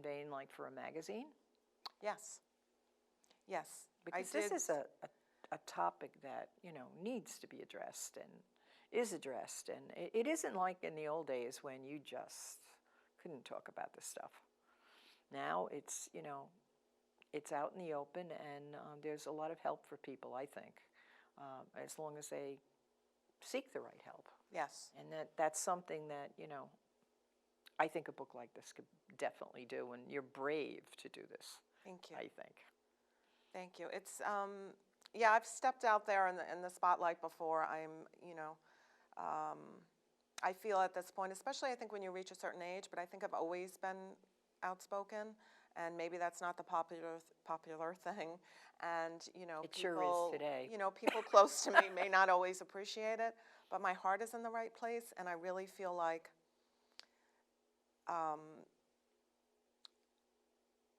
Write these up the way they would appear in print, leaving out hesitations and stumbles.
vein, like for a magazine? Yes. Yes. Because this is a topic that, needs to be addressed and is addressed. And it isn't like in the old days when you just couldn't talk about this stuff. Now it's, it's out in the open, and there's a lot of help for people, I think, as long as they seek the right help. Yes. And that's something that, I think a book like this could definitely do, and you're brave to do this. Thank you. I think. Thank you. It's, yeah, I've stepped out there in the spotlight before. I feel at this point, especially I think when you reach a certain age, but I think I've always been outspoken, and maybe that's not the popular thing. And, It people, sure is today. People close to me may not always appreciate it, but my heart is in the right place, and I really feel like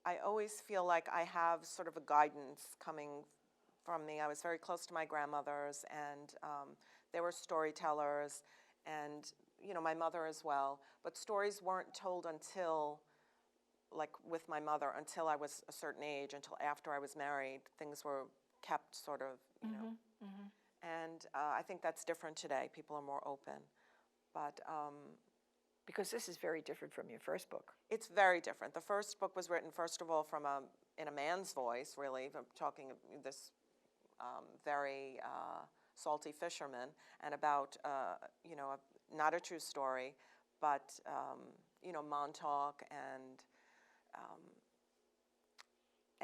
I always feel like I have sort of a guidance coming from me. I was very close to my grandmothers, and they were storytellers, and my mother as well. But stories weren't told until, like with my mother, until I was a certain age, until after I was married. Things were kept sort of, And I think that's different today. People are more open, but. Because this is very different from your first book. It's very different. The first book was written, first of all, in a man's voice, really. I'm talking this very salty fisherman, and about, not a true story, but, Montauk and.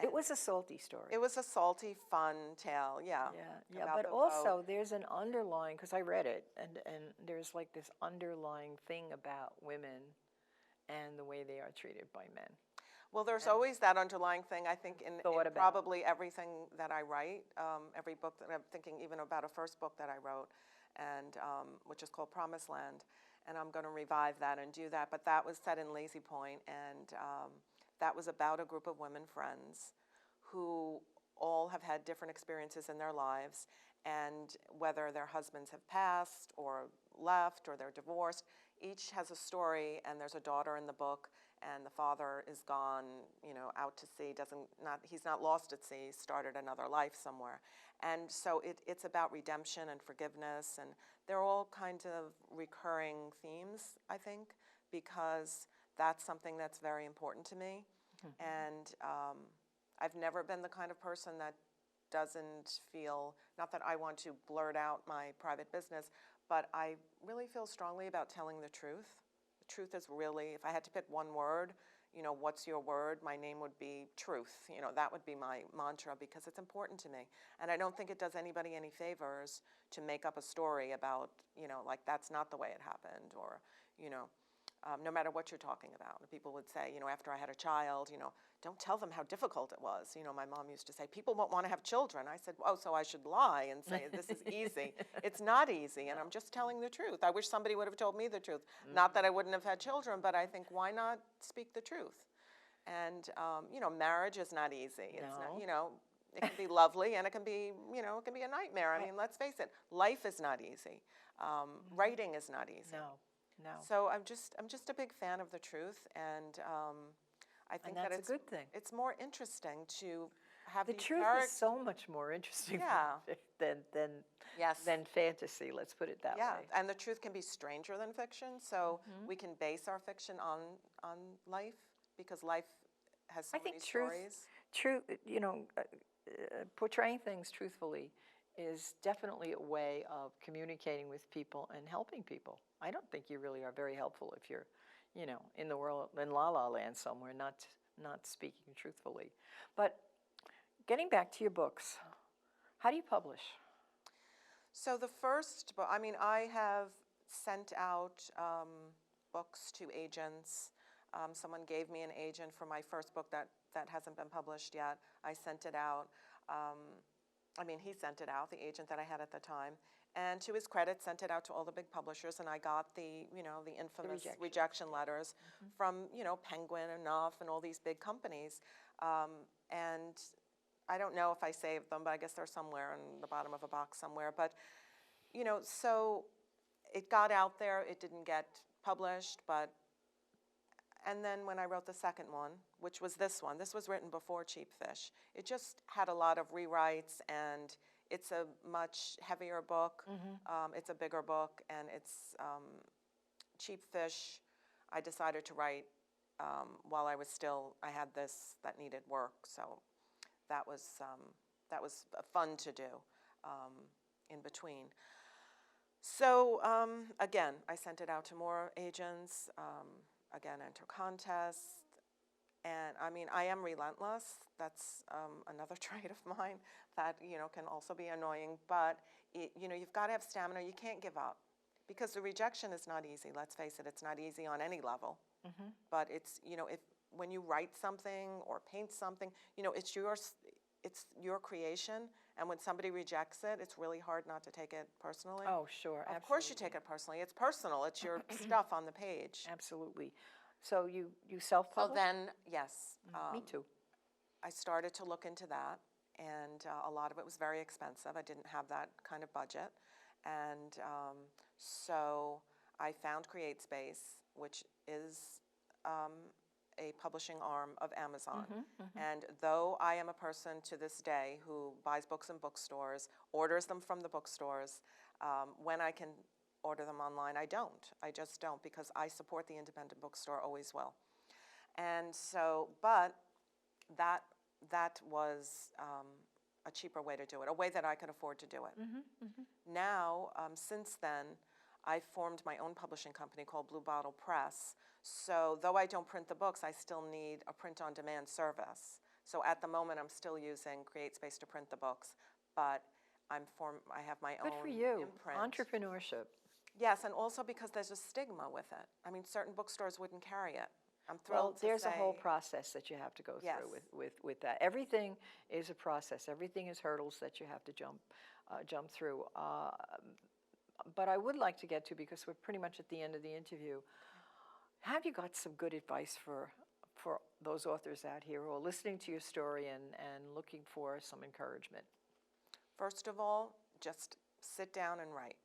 It was a salty story. It was a salty, fun tale, yeah. Yeah. But also there's an underlying, because I read it, and there's like this underlying thing about women and the way they are treated by men. Well, there's always that underlying thing, I think, in probably everything that I write, every book that I'm thinking, even about a first book that I wrote, and which is called Promised Land, and I'm going to revive that and do that. But that was set in Lazy Point, and that was about a group of women friends who all have had different experiences in their lives, and whether their husbands have passed or left or they're divorced, each has a story, and there's a daughter in the book, and the father is gone, out to sea, he's not lost at sea, started another life somewhere. And so it's about redemption and forgiveness, and they're all kinds of recurring themes, I think, because that's something that's very important to me. Mm-hmm. And I've never been the kind of person that doesn't feel, not that I want to blurt out my private business, but I really feel strongly about telling the truth. The truth is really, if I had to pick one word, what's your word? My name would be truth. That would be my mantra, because it's important to me. And I don't think it does anybody any favors to make up a story about, like that's not the way it happened, or, no matter what you're talking about. People would say, after I had a child, don't tell them how difficult it was. My mom used to say, people won't want to have children. I said, oh, so I should lie and say this is easy. It's not easy, and I'm just telling the truth. I wish somebody would have told me the truth. Mm-hmm. Not that I wouldn't have had children, but I think, why not speak the truth? And, marriage is not easy. It's not, it can be lovely, and it can be, it can be a nightmare. I mean, let's face it, life is not easy. Writing is not easy. No. So I'm just a big fan of the truth, and I think that it's a good thing. It's more interesting to have the truth is so much more interesting than fantasy. Let's put it that way. Yeah, and the truth can be stranger than fiction. So we can base our fiction on life, because life has so many stories. Truth, portraying things truthfully is definitely a way of communicating with people and helping people. I don't think you really are very helpful if you're, in the world, in la-la land somewhere, not speaking truthfully. But getting back to your books, how do you publish? So the first book, I have sent out books to agents. Someone gave me an agent for my first book that hasn't been published yet. I sent it out. He sent it out, the agent that I had at the time, and to his credit, sent it out to all the big publishers, and I got the infamous rejection letters from, Penguin and Nuff and all these big companies. And I don't know if I saved them, but I guess they're somewhere in the bottom of a box somewhere. But, so it got out there. It didn't get published, but And then when I wrote the second one, which was this one, this was written before Cheap Fish. It just had a lot of rewrites, and it's a much heavier book. It's a bigger book, and it's Cheap Fish. I decided to write while I had this that needed work, so that was fun to do in between. So again, I sent it out to more agents. Again, enter contests, and I mean, I am relentless. That's another trait of mine that can also be annoying. But you've got to have stamina. You can't give up, because the rejection is not easy. Let's face it, it's not easy on any level. But it's when you write something or paint something, it's your creation, and when somebody rejects it, it's really hard not to take it personally. Oh, sure, absolutely. Of course you take it personally. It's personal. It's your stuff on the page. Absolutely. So you self-publish? So then, yes. Me too. I started to look into that, and a lot of it was very expensive. I didn't have that kind of budget. And so I found CreateSpace, which is a publishing arm of Amazon. And though I am a person to this day who buys books in bookstores, orders them from the bookstores, when I can order them online, I don't. I just don't, because I support the independent bookstore, always will. And so, but that was a cheaper way to do it, a way that I could afford to do it. Now, since then, I formed my own publishing company called Blue Bottle Press. So though I don't print the books, I still need a print-on-demand service. So at the moment, I'm still using CreateSpace to print the books, but I have my own Good for you. imprint. Entrepreneurship. Yes, and also because there's a stigma with it. I mean, certain bookstores wouldn't carry it. I'm thrilled to say. Well, there's a whole process that you have to go through with that. Everything is a process. Everything is hurdles that you have to jump through. But I would like to get to, because we're pretty much at the end of the interview, have you got some good advice for those authors out here who are listening to your story and looking for some encouragement? First of all, just sit down and write.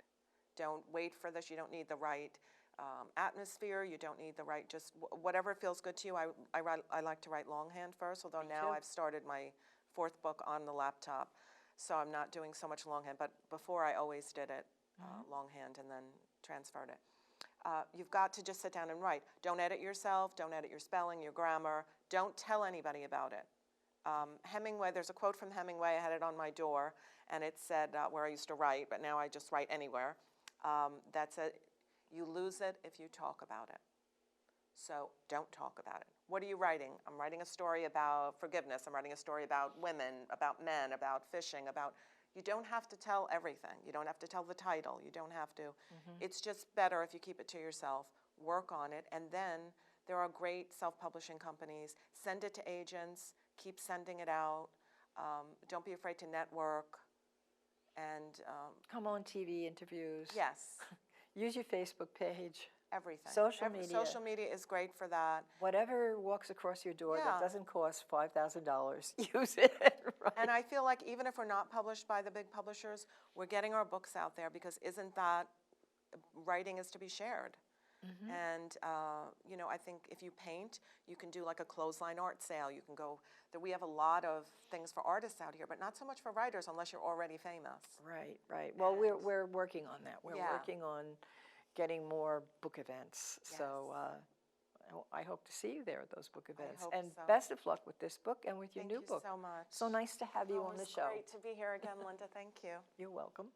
Don't wait for this. You don't need the right atmosphere. You don't need the right, just whatever feels good to you. I like to write longhand first, although now I've started my 4th book on the laptop, so I'm not doing so much longhand. But before, I always did it longhand and then transferred it. You've got to just sit down and write. Don't edit yourself. Don't edit your spelling, your grammar. Don't tell anybody about it. Hemingway, there's a quote from Hemingway. I had it on my door, and it said where I used to write, but now I just write anywhere. That said, you lose it if you talk about it. So don't talk about it. What are you writing? I'm writing a story about forgiveness. I'm writing a story about women, about men, about fishing, about... You don't have to tell everything. You don't have to tell the title. You don't have to. It's just better if you keep it to yourself, work on it, and then there are great self-publishing companies. Send it to agents. Keep sending it out. Don't be afraid to network. And come on TV interviews. Yes. Use your Facebook page. Everything. Social media. Social media is great for that. Whatever walks across your door that doesn't cost $5,000, use it. Right? And I feel like even if we're not published by the big publishers, we're getting our books out there, because isn't that writing is to be shared? And I think if you paint, you can do like a clothesline art sale. You can go. We have a lot of things for artists out here, but not so much for writers unless you're already famous. Right, right. Well, we're working on that. We're working on getting more book events. Yes. So I hope to see you there at those book events. And so. Best of luck with this book and with your new book. Thank you so much. So nice to have you on the show. It's great to be here again, Linda. Thank you. You're welcome.